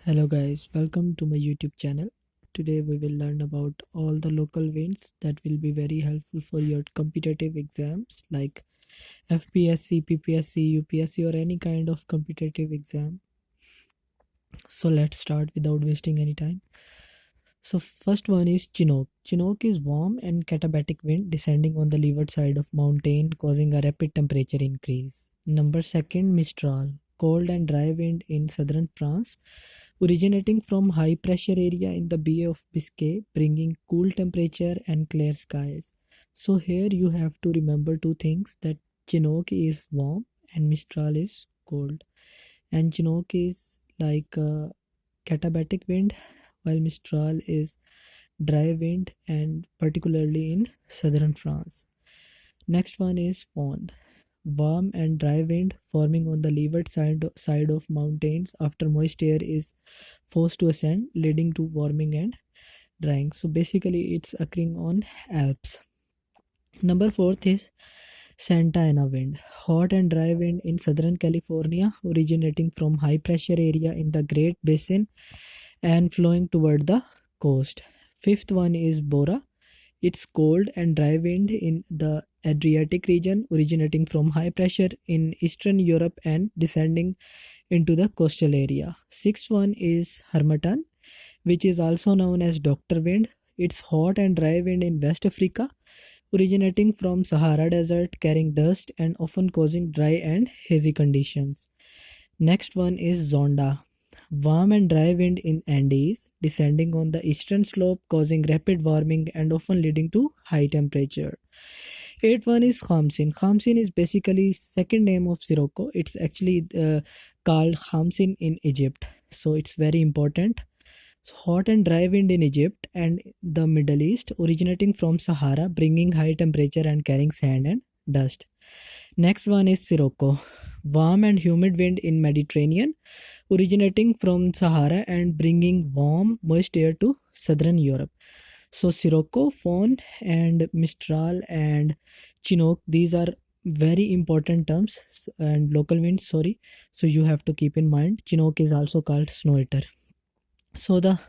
Hello guys, welcome to my YouTube channel. Today we will learn about all the local winds that will be very helpful for your competitive exams like FPSC, PPSC, UPSC or any kind of competitive exam. So let's start without wasting any time. So first one is Chinook. Chinook is warm and katabatic wind descending on the leeward side of mountain causing a rapid temperature increase. Number second, Mistral. Cold and dry wind in southern France originating from high pressure area in the Bay of Biscay, bringing cool temperature and clear skies. So here you have to remember two things, that Chinook is warm and Mistral is cold. And Chinook is like katabatic wind, while Mistral is dry wind and particularly in southern France. Next one is Fawn. Warm and dry wind forming on the leeward side of mountains after moist air is forced to ascend, leading to warming and drying. So basically it's occurring on Alps. Number fourth is Santa Ana wind. Hot and dry wind in southern California originating from high pressure area in the Great Basin and flowing toward the coast. Fifth one is Bora. It's cold and dry wind in the Adriatic region originating from high pressure in Eastern Europe and descending into the coastal area. Sixth one is Harmattan, which is also known as Doctor Wind. It's hot and dry wind in West Africa originating from Sahara Desert, carrying dust and often causing dry and hazy conditions. Next one is Zonda. Warm and dry wind in Andes, descending on the eastern slope, causing rapid warming and often leading to high temperature. Eighth one is Khamsin. Khamsin is basically second name of Sirocco. It's actually called Khamsin in Egypt. So it's very important. So hot and dry wind in Egypt and the Middle East, originating from Sahara, bringing high temperature and carrying sand and dust. Next one is Sirocco. Warm and humid wind in Mediterranean, originating from Sahara and bringing warm, moist air to southern Europe. So Sirocco, Fawn and Mistral and Chinook, these are very important terms and local winds, sorry. So you have to keep in mind. Chinook is also called snow eater. So the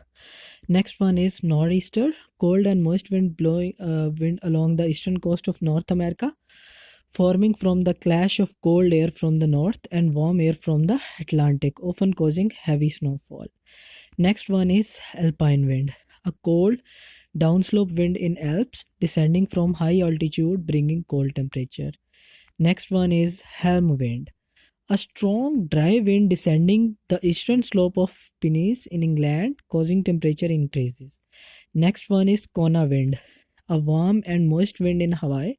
next one is nor'easter, cold and moist wind blowing wind along the eastern coast of North America, forming from the clash of cold air from the north and warm air from the Atlantic, often causing heavy snowfall. Next one is alpine wind, a cold downslope wind in Alps, descending from high altitude, bringing cold temperature. Next one is helm wind, a strong dry wind descending the eastern slope of Pyrenees in England, causing temperature increases. Next one is Kona wind, a warm and moist wind in Hawaii,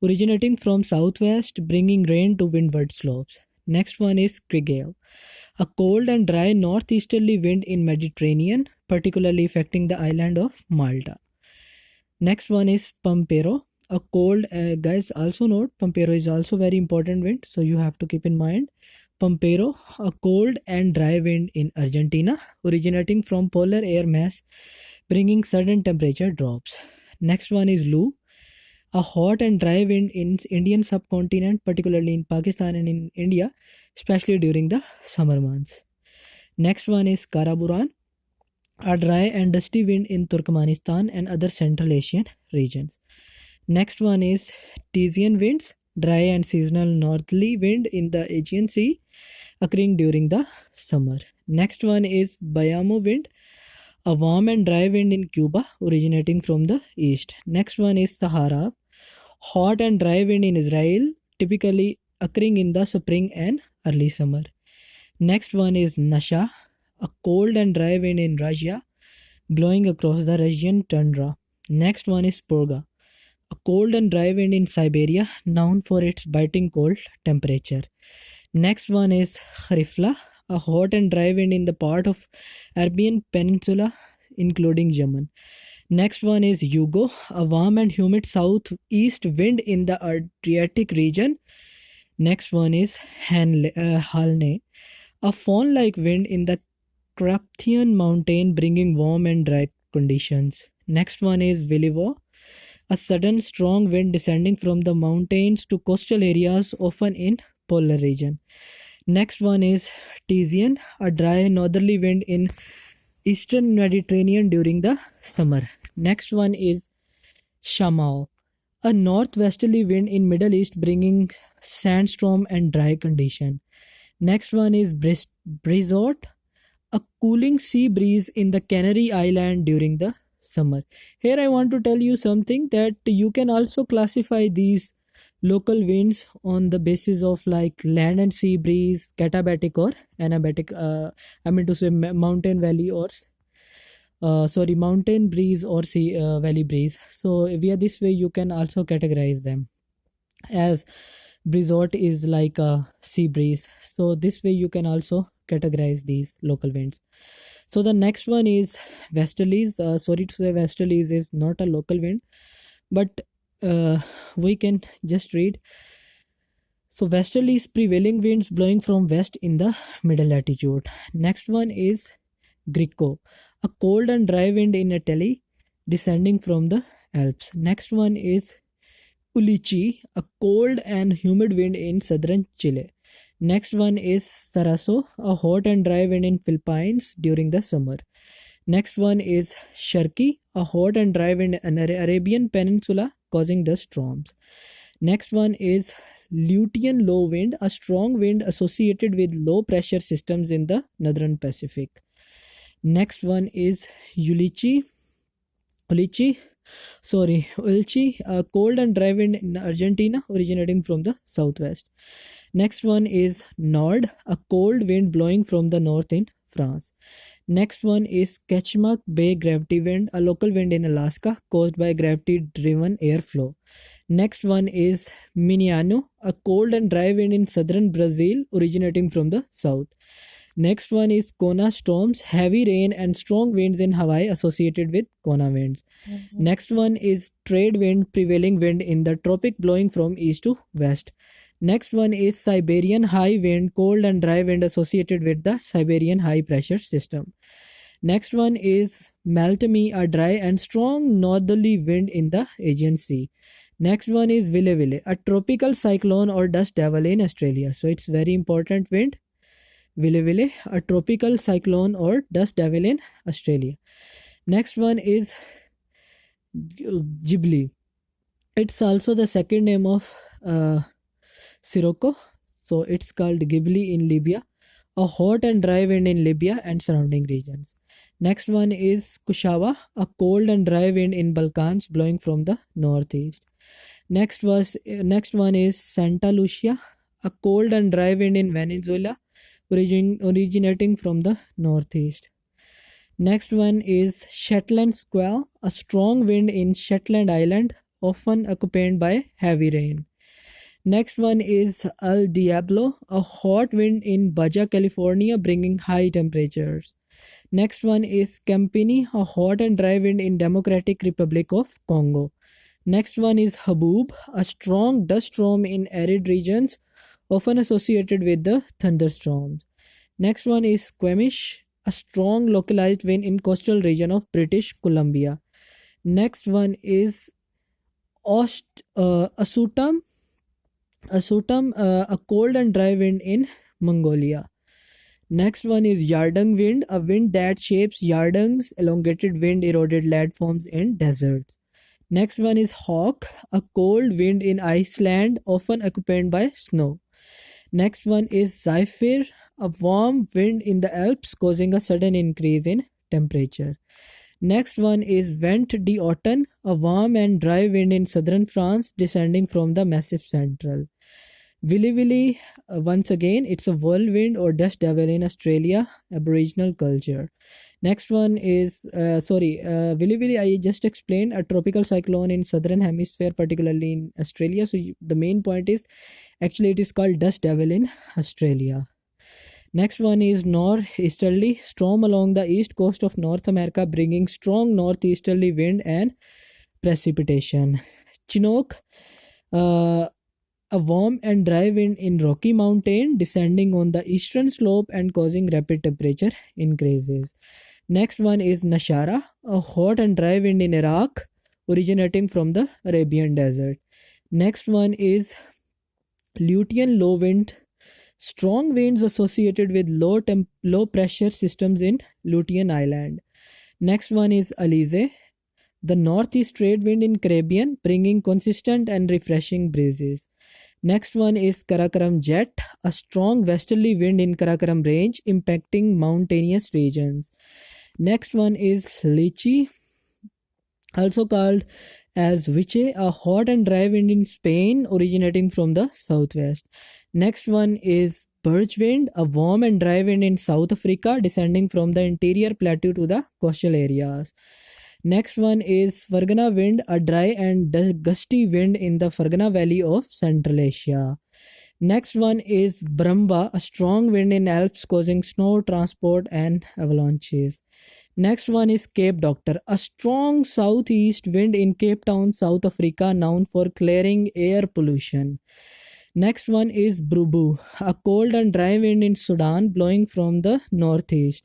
originating from southwest, bringing rain to windward slopes. Next one is Krigale, a cold and dry northeasterly wind in Mediterranean, particularly affecting the island of Malta. Next one is Pampero, a cold, guys also note Pampero is also very important wind, so you have to keep in mind. Pampero, a cold and dry wind in Argentina, originating from polar air mass, bringing sudden temperature drops. Next one is Lu, a hot and dry wind in Indian subcontinent, particularly in Pakistan and in India, especially during the summer months. Next one is Karaburan, a dry and dusty wind in Turkmenistan and other Central Asian regions. Next one is Tizian winds, dry and seasonal northerly wind in the Aegean Sea, occurring during the summer. Next one is Bayamo wind, a warm and dry wind in Cuba, originating from the east. Next one is Sahara, hot and dry wind in Israel, typically occurring in the spring and early summer. Next one is Nasha, a cold and dry wind in Russia, blowing across the Russian tundra. Next one is Purga, a cold and dry wind in Siberia, known for its biting cold temperature. Next one is Kharifla, a hot and dry wind in the part of Arabian Peninsula, including Yemen. Next one is Yugo, a warm and humid southeast wind in the Adriatic region. Next one is Halne, a fawn-like wind in the Carpathian mountain, bringing warm and dry conditions. Next one is Vilivo, a sudden strong wind descending from the mountains to coastal areas, often in polar region. Next one is Tizian, a dry northerly wind in eastern Mediterranean during the summer. Next one is Shamao, a northwesterly wind in Middle East bringing sandstorm and dry condition. Next one is Brizot, a cooling sea breeze in the Canary Island during the summer. Here I want to tell you something, that you can also classify these local winds on the basis of like land and sea breeze, katabatic or anabatic. I mean to say mountain valley or mountain breeze or sea valley breeze. So via this way you can also categorize them, as Brizot is like a sea breeze. So this way you can also categorize these local winds. So the next one is westerlies. Sorry to say, westerlies is not a local wind, but we can just read. So westerlies, prevailing winds blowing from west in the middle latitude. Next one is Gricko, a cold and dry wind in Italy descending from the Alps. Next one is Ulichi, a cold and humid wind in southern Chile. Next one is Saraso, a hot and dry wind in Philippines during the summer. Next one is Sharki, a hot and dry wind in Arabian Peninsula causing dust storms. Next one is Lutean low wind, a strong wind associated with low pressure systems in the northern Pacific. Next one is Ulchi, a cold and dry wind in Argentina originating from the southwest. Next one is Nord, a cold wind blowing from the north in France. Next one is Ketchmark Bay gravity wind, a local wind in Alaska caused by gravity-driven airflow. Next one is Miniano, a cold and dry wind in southern Brazil originating from the south. Next one is Kona storms, heavy rain and strong winds in Hawaii associated with Kona winds. Next one is trade wind, prevailing wind in the tropic blowing from east to west. Next one is Siberian high wind, cold and dry wind associated with the Siberian high pressure system. Next one is Meltemi, a dry and strong northerly wind in the Aegean Sea. Next one is Wille, a tropical cyclone or dust devil in Australia. So it's very important wind. Wille, a tropical cyclone or dust devil in Australia. Next one is Ghibli. It's also the second name of Sirocco. So it's called Ghibli in Libya, a hot and dry wind in Libya and surrounding regions. Next one is Kushawa, a cold and dry wind in Balkans blowing from the northeast. Next one is Santa Lucia, a cold and dry wind in Venezuela originating from the northeast. Next one is Shetland Squall, a strong wind in Shetland Island, often accompanied by heavy rain. Next one is El Diablo, a hot wind in Baja California bringing high temperatures. Next one is Campini, a hot and dry wind in Democratic Republic of Congo. Next one is Haboob, a strong dust storm in arid regions, often associated with the thunderstorms. Next one is Squamish, a strong localized wind in coastal region of British Columbia. Next one is Asutam, a cold and dry wind in Mongolia. Next one is Yardang wind, a wind that shapes yardings, elongated wind eroded landforms in deserts. Next one is Hawk, a cold wind in Iceland, often accompanied by snow. Next one is Zephyr, a warm wind in the Alps causing a sudden increase in temperature. Next one is Vent d'Automne, a warm and dry wind in southern France descending from the Massif Central. Wille, once again, it's a whirlwind or dust devil in Australia, Aboriginal culture. Next one is, Wille, I just explained, a tropical cyclone in southern hemisphere, particularly in Australia. So the main point is, actually it is called dust devil in Australia. Next one is northeasterly storm along the east coast of North America, bringing strong northeasterly wind and precipitation. Chinook, a warm and dry wind in Rocky Mountain descending on the eastern slope and causing rapid temperature increases. Next one is Nashara, a hot and dry wind in Iraq originating from the Arabian desert. Next one is Lutean low wind Strong winds associated with low pressure systems in Lutean Island. Next one is Alize, the northeast trade wind in Caribbean, bringing consistent and refreshing breezes. Next one is Karakoram Jet, a strong westerly wind in Karakoram Range, impacting mountainous regions. Next one is Lichi, also called as Viche, a hot and dry wind in Spain originating from the southwest. Next one is Birch wind, a warm and dry wind in South Africa descending from the interior plateau to the coastal areas. Next one is Fargana wind, a dry and gusty wind in the Fargana Valley of Central Asia. Next one is Brahma, a strong wind in Alps causing snow transport and avalanches. Next one is Cape Doctor, a strong southeast wind in Cape Town, South Africa, known for clearing air pollution. Next one is Brubu, a cold and dry wind in Sudan blowing from the northeast.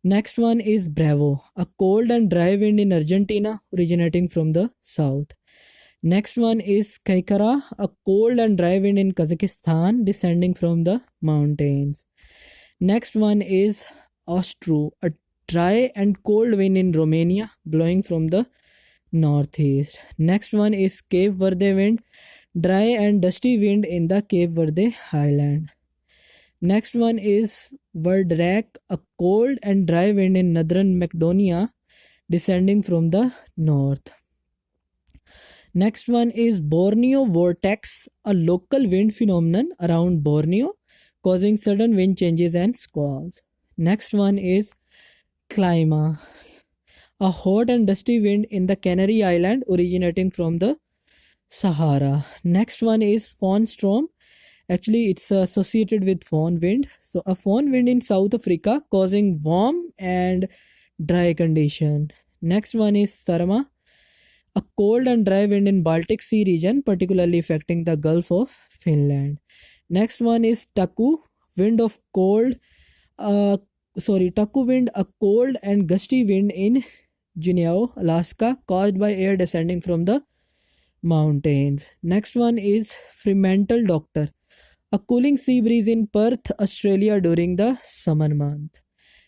Next one is Bravo, a cold and dry wind in Argentina originating from the south. Next one is Kaikara, a cold and dry wind in Kazakhstan descending from the mountains. Next one is Ostru, a dry and cold wind in Romania blowing from the northeast. Next one is Cape Verde wind, dry and dusty wind in the Cape Verde Island. Next one is Verdrak, a cold and dry wind in northern Macedonia descending from the north. Next one is Borneo Vortex, a local wind phenomenon around Borneo causing sudden wind changes and squalls. Next one is Clima, a hot and dusty wind in the Canary Island originating from the Sahara. Next one is Fawn Storm. Actually, it's associated with Fawn wind. So, a Fawn wind in South Africa causing warm and dry condition. Next one is Sarma, a cold and dry wind in Baltic Sea region, particularly affecting the Gulf of Finland. Next one is Taku, wind of cold. Taku wind, a cold and gusty wind in Juneau, Alaska, caused by air descending from the mountains. Next one is Fremantle Doctor, a cooling sea breeze in Perth, Australia during the summer month.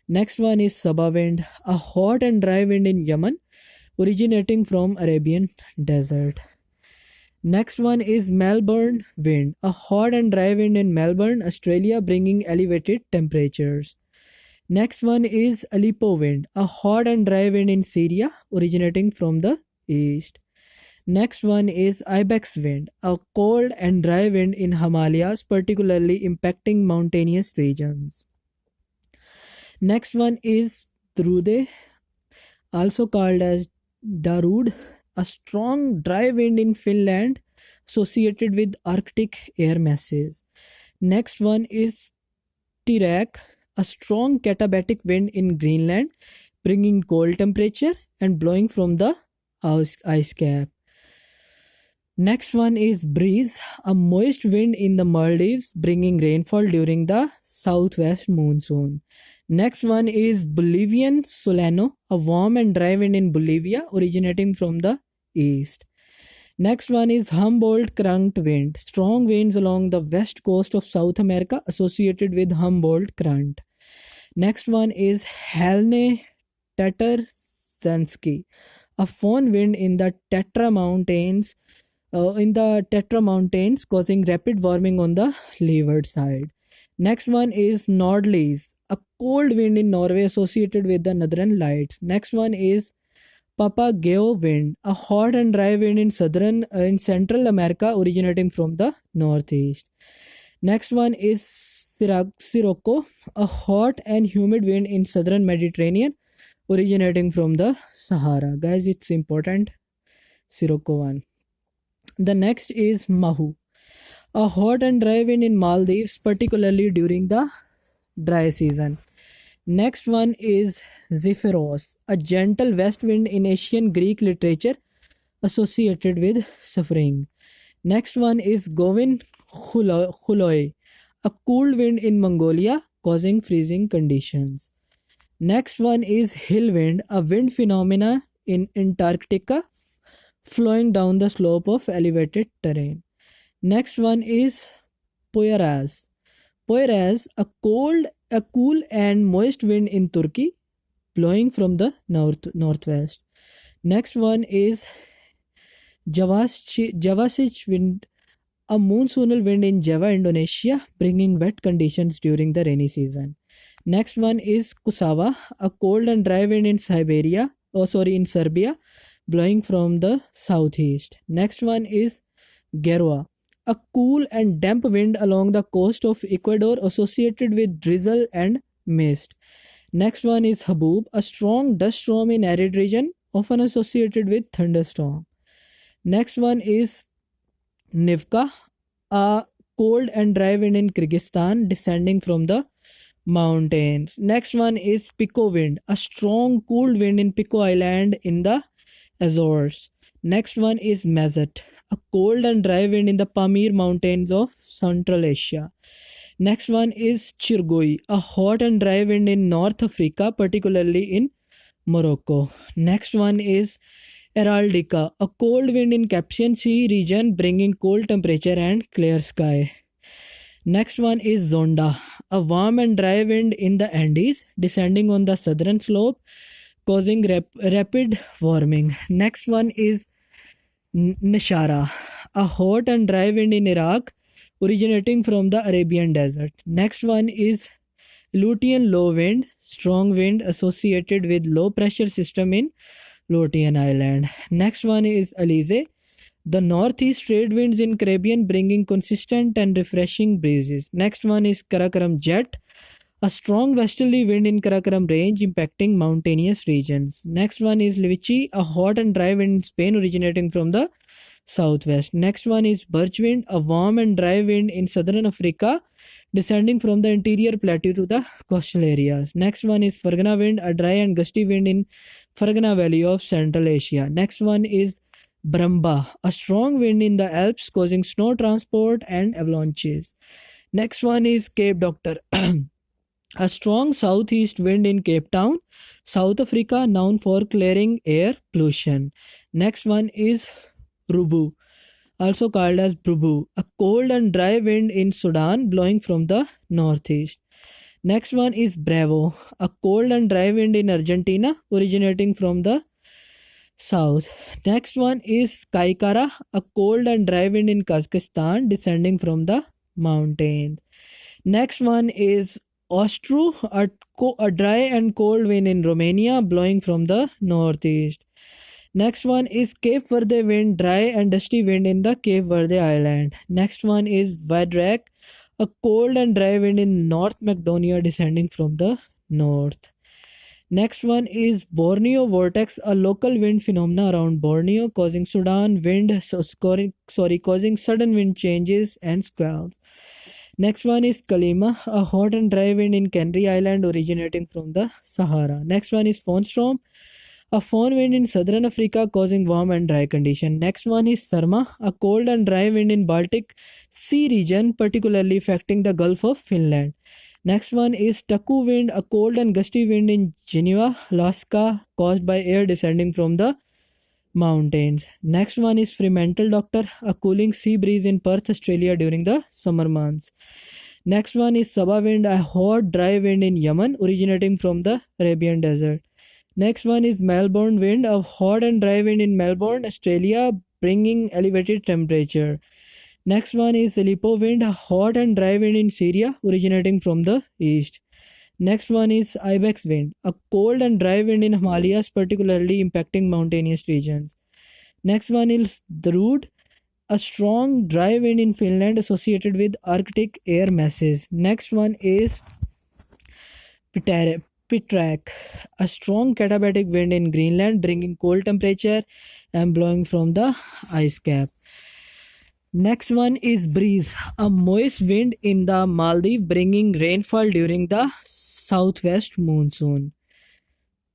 Next one is Sabah wind, a hot and dry wind in Yemen, originating from Arabian desert. Next one is Melbourne wind, a hot and dry wind in Melbourne, Australia, bringing elevated temperatures. Next one is Aleppo wind, a hot and dry wind in Syria, originating from the east. Next one is Ibex wind, a cold and dry wind in Himalayas, particularly impacting mountainous regions. Next one is Drude, also called as Darude, a strong dry wind in Finland associated with Arctic air masses. Next one is Tirak, a strong katabatic wind in Greenland, bringing cold temperature and blowing from the ice cap. Next one is Breeze, a moist wind in the Maldives, bringing rainfall during the southwest monsoon. Next one is Bolivian Solano, a warm and dry wind in Bolivia, originating from the east. Next one is Humboldt Current wind, strong winds along the west coast of South America associated with Humboldt Current. Next one is Helene Tatarzansky, a fawn wind in the Tatra Mountains, causing rapid warming on the leeward side. Next one is Nordlies, a cold wind in Norway associated with the Northern Lights. Next one is Papagayo wind, a hot and dry wind in Central America, originating from the northeast. Next one is Sirocco, a hot and humid wind in southern Mediterranean, originating from the Sahara. Guys, it's important. Sirocco one. The next is Mahu, a hot and dry wind in Maldives, particularly during the dry season. Next one is Zephyros, a gentle west wind in Asian Greek literature associated with suffering. Next one is Govin Huloi, a cool wind in Mongolia causing freezing conditions. Next one is Hill wind, a wind phenomena in Antarctica flowing down the slope of elevated terrain. Next one is Poyaraz, Whereas a cool and moist wind in Turkey, blowing from the northwest. Next one is Javasic wind, a monsoonal wind in Java, Indonesia, bringing wet conditions during the rainy season. Next one is Kusawa, a cold and dry wind in in Serbia, blowing from the southeast. Next one is Gerua, a cool and damp wind along the coast of Ecuador associated with drizzle and mist. Next one is Habub, a strong dust storm in arid region, often associated with thunderstorm. Next one is Nivka, a cold and dry wind in Kyrgyzstan descending from the mountains. Next one is Pico wind, a strong cool wind in Pico Island in the Azores. Next one is Mazet, a cold and dry wind in the Pamir Mountains of Central Asia. Next one is Chirgui, a hot and dry wind in North Africa, particularly in Morocco. Next one is Heraldica, a cold wind in Caspian Sea region bringing cold temperature and clear sky. Next one is Zonda, a warm and dry wind in the Andes descending on the southern slope causing rapid warming. Next one is Nishara, a hot and dry wind in Iraq originating from the Arabian desert. Next one is Lutean low wind, strong wind associated with low pressure system in Lutean Island. Next one is Alize, the northeast trade winds in Caribbean bringing consistent and refreshing breezes. Next one is Karakoram Jet, a strong westerly wind in Karakoram range impacting mountainous regions. Next one is Levici, a hot and dry wind in Spain originating from the southwest. Next one is Birch wind, a warm and dry wind in southern Africa descending from the interior plateau to the coastal areas. Next one is Fargana wind, a dry and gusty wind in Fargana Valley of Central Asia. Next one is Brahma, a strong wind in the Alps causing snow transport and avalanches. Next one is Cape Doctor, a strong southeast wind in Cape Town, South Africa, known for clearing air pollution. Next one is Rubu, also called as Brubu, a cold and dry wind in Sudan blowing from the northeast. Next one is Bravo, a cold and dry wind in Argentina originating from the south. Next one is Kaikara, a cold and dry wind in Kazakhstan descending from the mountains. Next one is Ostru, a dry and cold wind in Romania blowing from the northeast. Next one is Cape Verde wind, dry and dusty wind in the Cape Verde Island. Next one is Vadrak, a cold and dry wind in North Macedonia descending from the north. Next one is Borneo vortex, a local wind phenomena around Borneo causing causing sudden wind changes and squalls. Next one is Kalima, a hot and dry wind in Canary Island originating from the Sahara. Next one is Phonstorm, a foehn wind in southern Africa causing warm and dry condition. Next one is Sarma, a cold and dry wind in Baltic Sea region, particularly affecting the Gulf of Finland. Next one is Taku wind, a cold and gusty wind in Geneva, Alaska, caused by air descending from the mountains. Next one is Fremantle Doctor, a cooling sea breeze in Perth, Australia during the summer months. Next one is Sabah wind, a hot dry wind in Yemen originating from the Arabian desert. Next one is Melbourne wind, a hot and dry wind in Melbourne, Australia, bringing elevated temperature. Next one is Aleppo wind, a hot and dry wind in Syria originating from the east. Next one is Ibex wind, a cold and dry wind in Himalayas, particularly impacting mountainous regions. Next one is Drud, a strong dry wind in Finland associated with Arctic air masses. Next one is Pitrak, a strong katabatic wind in Greenland, bringing cold temperature and blowing from the ice cap. Next one is Breeze, a moist wind in the Maldives, bringing rainfall during the southwest monsoon.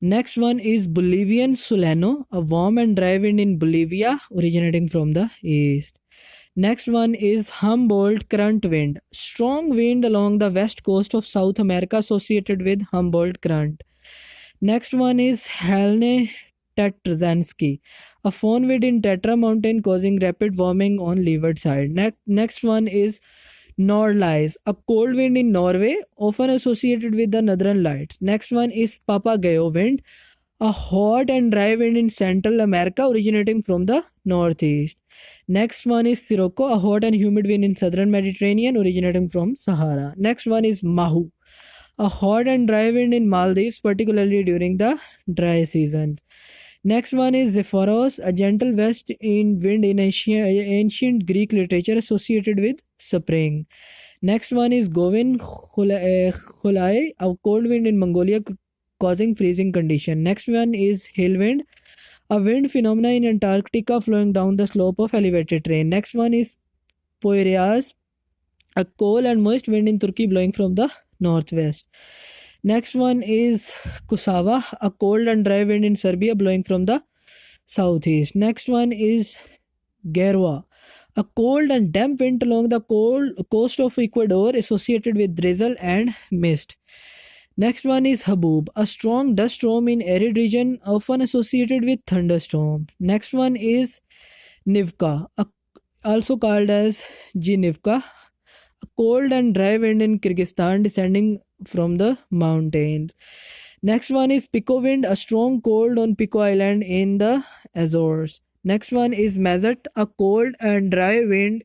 Next one is Bolivian Solano, a warm and dry wind in Bolivia, originating from the east. Next one is Humboldt Current wind, strong wind along the west coast of South America associated with Humboldt Current. Next one is Helene Tatrazansky, a foehn wind in Tatra mountain causing rapid warming on leeward side. Next one is Norlies, a cold wind in Norway, often associated with the northern lights. Next one is Papagayo wind, a hot and dry wind in Central America originating from the northeast. Next one is Sirocco, a hot and humid wind in southern Mediterranean originating from Sahara. Next one is Mahu, a hot and dry wind in Maldives, particularly during the dry seasons. Next one is Zephyros, a gentle west in wind in ancient Greek literature associated with spring. Next one is Govin Khulai, a cold wind in Mongolia causing freezing condition. Next one is Hailwind, a wind phenomena in Antarctica flowing down the slope of elevated terrain. Next one is Poirias, a cold and moist wind in Turkey blowing from the northwest. Next one is Kusava, a cold and dry wind in Serbia blowing from the southeast. Next one is Gerwa, a cold and damp wind along the coast of Ecuador associated with drizzle and mist. Next one is Habub, a strong dust storm in arid region often associated with thunderstorm. Next one is Nivka, also called as Nivka, a cold and dry wind in Kyrgyzstan descending from the mountains. Next one is Pico wind, a strong cold on Pico Island in the Azores. Next one is Mazat, a cold and dry wind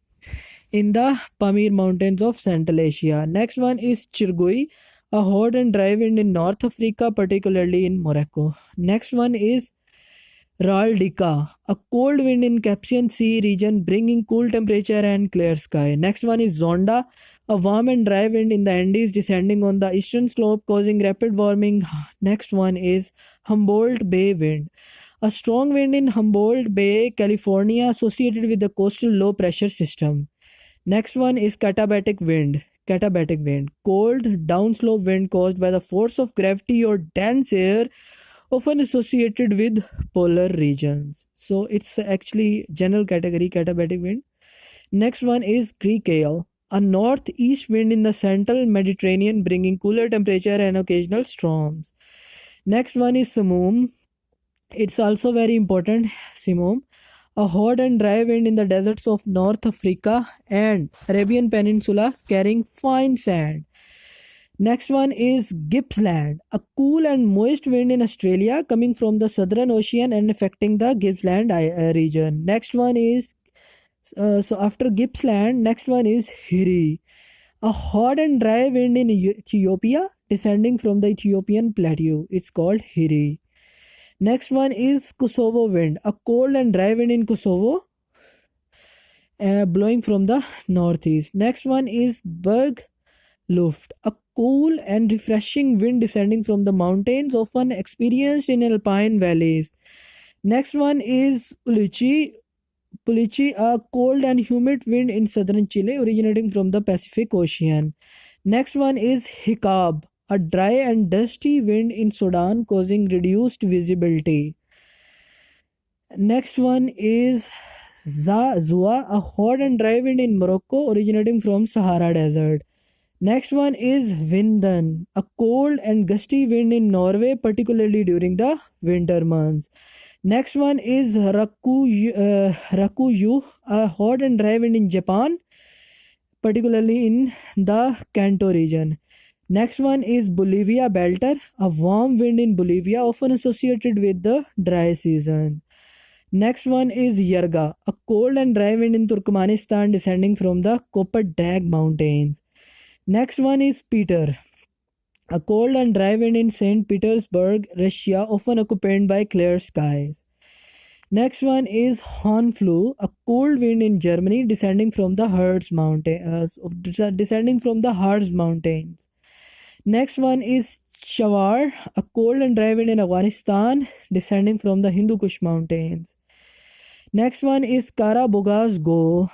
in the Pamir Mountains of Central Asia. Next one is Chirgui, a hot and dry wind in North Africa, particularly in Morocco. Next one is Raldika, a cold wind in Caspian Sea region bringing cool temperature and clear sky. Next one is Zonda, a warm and dry wind in the Andes descending on the eastern slope causing rapid warming. Next one is Humboldt Bay wind, a strong wind in Humboldt Bay, California associated with the coastal low pressure system. Next one is Katabatic wind. Katabatic wind, cold downslope wind caused by the force of gravity or dense air, often associated with polar regions. So it's actually general category katabatic wind. Next one is Greek gale, a northeast wind in the central Mediterranean bringing cooler temperature and occasional storms. Next one is Samum. It's also very important, Simum, a hot and dry wind in the deserts of North Africa and Arabian Peninsula carrying fine sand. Next one is Gippsland, a cool and moist wind in Australia coming from the Southern Ocean and affecting the Gippsland region. Next one is, so after Gippsland, next one is Hiri, a hot and dry wind in Ethiopia descending from the Ethiopian plateau. It's called Hiri. Next one is Kosovo wind, a cold and dry wind in Kosovo blowing from the northeast. Next one is Berg Luft, a cool and refreshing wind descending from the mountains, often experienced in alpine valleys. Next one is Pulichi, a cold and humid wind in southern Chile originating from the Pacific Ocean. Next one is Hikab, a dry and dusty wind in Sudan causing reduced visibility. Next one is Zua, a hot and dry wind in Morocco originating from Sahara Desert. Next one is Vindan, a cold and gusty wind in Norway, particularly during the winter months. Next one is Rakuyu, a hot and dry wind in Japan, particularly in the Kanto region. Next one is Bolivia Belter, a warm wind in Bolivia, often associated with the dry season. Next one is Yarga, a cold and dry wind in Turkmenistan descending from the Kopadag Mountains. Next one is Peter, a cold and dry wind in St. Petersburg, Russia, often accompanied by clear skies. Next one is Hornflu, a cold wind in Germany descending from the Harz Mountains. Next one is Shawar, a cold and dry wind in Afghanistan descending from the Hindu Kush Mountains. Next one is Kara-Bugaz Gol,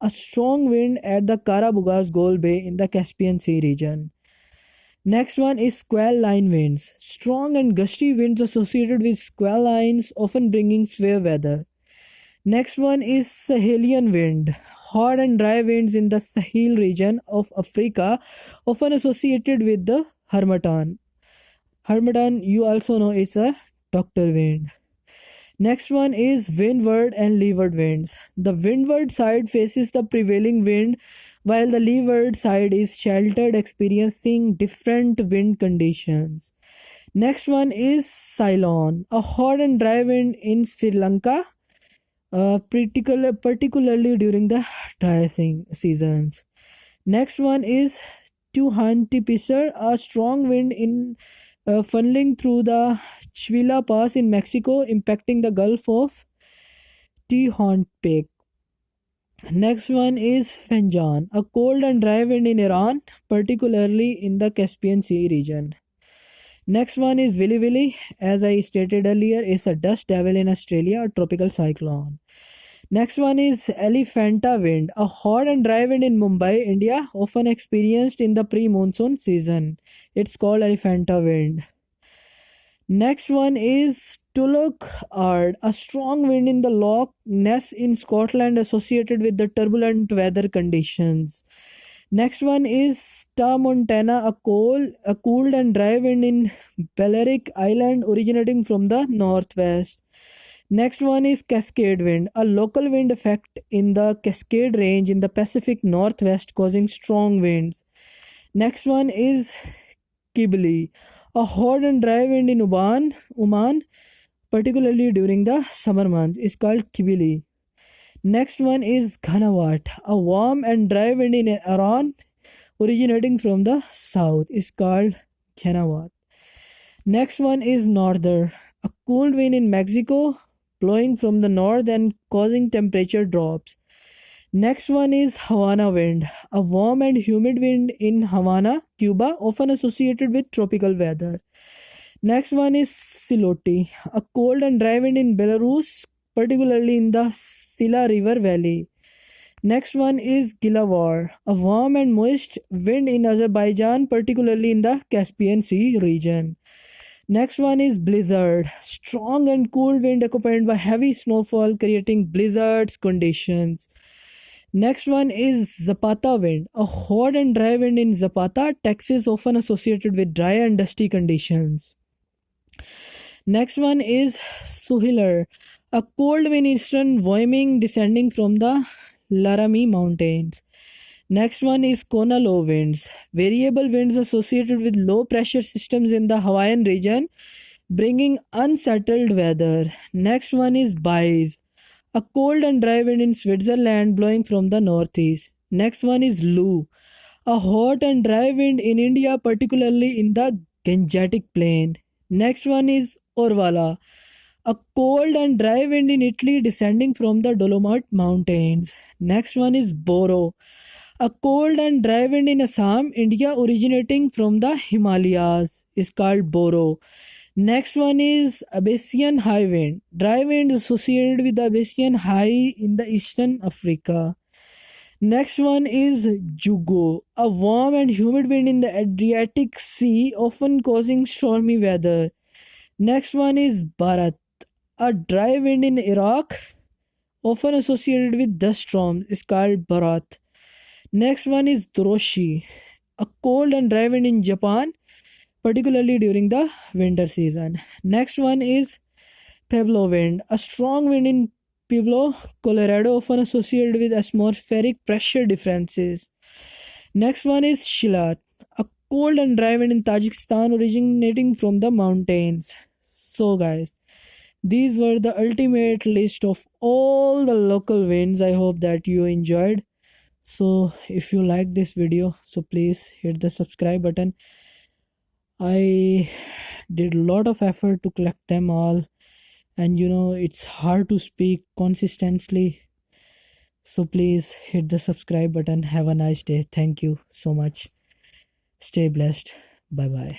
a strong wind at the Kara-Bugaz Gol Bay in the Caspian Sea region. Next one is squall line winds, strong and gusty winds associated with squall lines, often bringing severe weather. Next one is Sahelian wind, hot and dry winds in the Sahel region of Africa, often associated with the harmattan. Harmattan, you also know it's a doctor wind. Next one is windward and leeward winds. The windward side faces the prevailing wind, while the leeward side is sheltered, experiencing different wind conditions. Next one is Ceylon, a hot and dry wind in Sri Lanka, particularly during the dry seasons. Next one is Tuhantipisar, a strong wind in funneling through the Chivila Pass in Mexico, impacting the Gulf of Tehuantepec. Next one is Fanjan, a cold and dry wind in Iran, particularly in the Caspian Sea region. Next one is Willy Willy, as I stated earlier, is a dust devil in Australia, a tropical cyclone. Next one is Elephanta wind, a hot and dry wind in Mumbai, India, often experienced in the pre-monsoon season. It's called Elephanta wind. Next one is Tulloch Ard, a strong wind in the Loch Ness in Scotland associated with the turbulent weather conditions. Next one is Montana, a cool and dry wind in Balearic Island originating from the northwest. Next one is Cascade wind, a local wind effect in the Cascade Range in the Pacific Northwest causing strong winds. Next one is Kibli, a hot and dry wind in Oman, particularly during the summer months, is called Kibli. Next one is Ghanawat, a warm and dry wind in Iran originating from the south, is called Ghanawat. Next one is Norther, a cool wind in Mexico blowing from the north and causing temperature drops. Next one is Havana wind, a warm and humid wind in Havana, Cuba, often associated with tropical weather. Next one is Siloti, a cold and dry wind in Belarus, particularly in the Sila River Valley. Next one is Gilavar, a warm and moist wind in Azerbaijan, particularly in the Caspian Sea region. Next one is Blizzard, strong and cool wind accompanied by heavy snowfall creating blizzards conditions. Next one is Zapata wind, a hot and dry wind in Zapata, Texas, often associated with dry and dusty conditions. Next one is Suhilar, a cold wind eastern Wyoming descending from the Laramie Mountains. Next one is Kona low winds, variable winds associated with low pressure systems in the Hawaiian region, bringing unsettled weather. Next one is Bise, a cold and dry wind in Switzerland blowing from the northeast. Next one is Lu, a hot and dry wind in India, particularly in the Gangetic Plain. Next one is Orvala, a cold and dry wind in Italy descending from the Dolomite Mountains. Next one is Boro, a cold and dry wind in Assam, India, originating from the Himalayas, is called Boro. Next one is Abyssinian high wind, dry wind associated with the Abyssinian high in the eastern Africa. Next one is Jugo, a warm and humid wind in the Adriatic Sea, often causing stormy weather. Next one is Bharat, a dry wind in Iraq, often associated with dust storms, is called Bharat. Next one is Droshi, a cold and dry wind in Japan, particularly during the winter season. Next one is Pueblo wind, a strong wind in Pueblo, Colorado, often associated with atmospheric pressure differences. Next one is Shilat, a cold and dry wind in Tajikistan originating from the mountains. So guys, these were the ultimate list of all the local winds. I hope that you enjoyed. So if you like this video, so please hit the subscribe button. I did a lot of effort to collect them all, and it's hard to speak consistently. So please hit the subscribe button. Have a nice day. Thank you so much. Stay blessed. Bye bye.